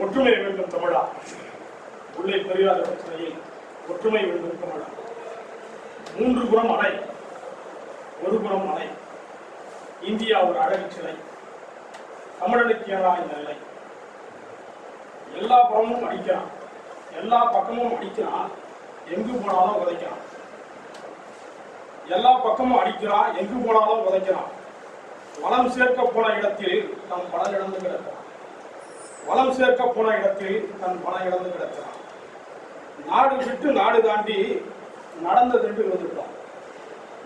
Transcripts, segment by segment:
ஒற்றுமை வேண்டும் தமிழா. உள்ளே பெரியாத பிரச்சனையில் ஒற்றுமை வேண்டும் தமிழா. 3 புறம் அணை, ஒரு புறம் அணை. இந்தியா ஒரு அழகு சிலை. தமிழனுக்கு ஏறா இந்த நிலை. எல்லா புறமும் அடிக்கிறான், எல்லா பக்கமும் அடிக்கிறான், எங்கு போனாலும் உதைக்கிறான். எல்லா பக்கமும் அடிக்கிறான், எங்கு போனாலும் உதைக்கிறான். வளம் சேர்க்க போன இடத்தில் தன் பல இழந்து கிடக்கிறான். வளம் சேர்க்க போன இடத்தில் தன் பல இழந்து கிடக்கிறான். நாடு விட்டு நாடு தாண்டி நடந்ததென்று இருந்துட்டோம்.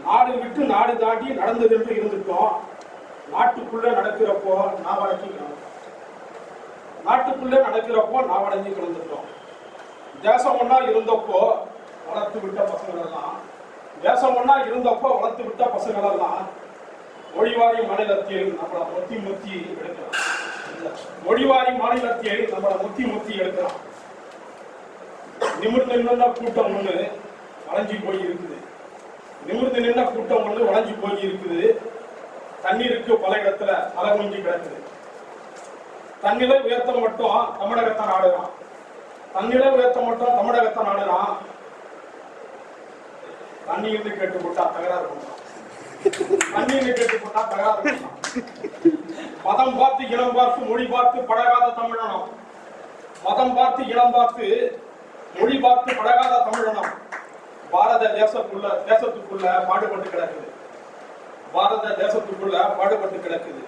நாடு விட்டு நாடு தாண்டி நடந்ததென்று இருந்துட்டோம். நாட்டுக்குள்ள நடக்கிறப்போ நாவடங்கி கிடந்தோம். நாட்டுக்குள்ள நடக்கிறப்போ நாவடங்கி கிடந்துட்டோம். தேசம் ஒன்னா இருந்தப்போ வளர்த்து விட்ட பசங்கள் எல்லாம், தேசம் ஒன்னா இருந்தப்போ வளர்த்து விட்ட பசங்கள் எல்லாம் மொழிவாரி மாநிலத்தில் நம்மளை முத்தி முத்தி எடுக்கலாம். மொழிவாரி மாநிலத்தில் நம்மளை முத்தி முத்தி எடுக்கலாம். நிமிர்ந்து நின்ற கூட்டம் ஒண்ணு வளைஞ்சி போய் இருக்குது. நிமிர்ந்து நின்ற கூட்டம் ஒண்ணு வளைஞ்சி போய் இருக்குது. தண்ணீருக்கு பல இடத்துல அலகுஞ்சி கிடக்குது. தன்னிலை உயர்த்த மட்டும் தமிழகத்தை நாடுறான். தன்னிலை உயர்த்த மட்டும் தமிழகத்தை நாடுறான். தண்ணீர்னு கேட்டு போட்டா தகராறு பண்றான். தண்ணீர்னு கேட்டு போட்டா தகராறு பண்றான். மதம் பார்த்து இனம் பார்த்து மொழி பார்த்து பழகாத தமிழனம். மதம் பார்த்து இனம் பார்த்து மொழி பார்த்து பழகாத தமிழனம் பாரத தேசத்துக்குள்ள பாடுபட்டு கிடக்குது. பாரத தேசத்துக்குள்ள பாடுபட்டு கிடக்குது.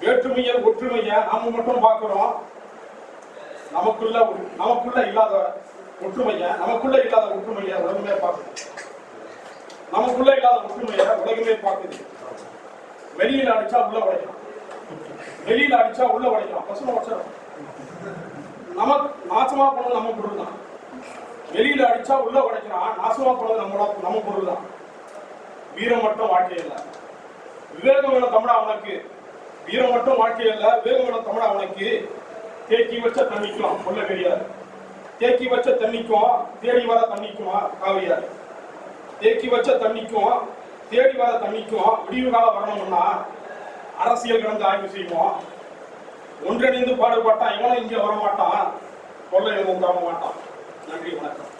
வேற்றுமையை ஒற்றுமையை நாம மட்டும் பார்க்கிறோம். நமக்குள்ள இல்லாத ஒற்றுமையை உலகமே பார்க்குது. நமக்குள்ள இல்லாத ஒற்றுமையை உலகமே பார்க்குது. வெளியில அடிச்சா உள்ள உடைக்கலாம். வெளியில அடிச்சா உள்ள உடைக்கலாம். பசுமை வச்சரம் நமக்கு நாசமா போனது நம்ம பொருள் தான். வெளியில அடிச்சா உள்ள உடைக்கிறான். நாசமா போனது நம்ம பொருள் தான். வீரம் மட்டும் வாழ்க்கை இல்லை, விவேகம் என தமிழா அவனுக்கு. வீரம் மட்டும் வாழ்க்கை இல்லை, விவேகம் என தமிழா அவனுக்கு. தேக்கி வச்ச தண்ணிக்கும் கொள்ள கிடையாது. தேக்கி வச்ச தண்ணிக்கும் தேடி வர தண்ணிக்குமா காவியாரு. தேக்கி வச்ச தண்ணிக்கும் தேடி வர தண்ணிக்கும் விடிவு காலம் வரணும்னா அரசியல் கடந்து ஆய்வு செய்வோம். ஒன்றிணைந்து பாடுபட்டான் இவனும் இங்கே வரமாட்டான். கொள்ளை எதுவும் தர மாட்டான். நன்றி, வணக்கம்.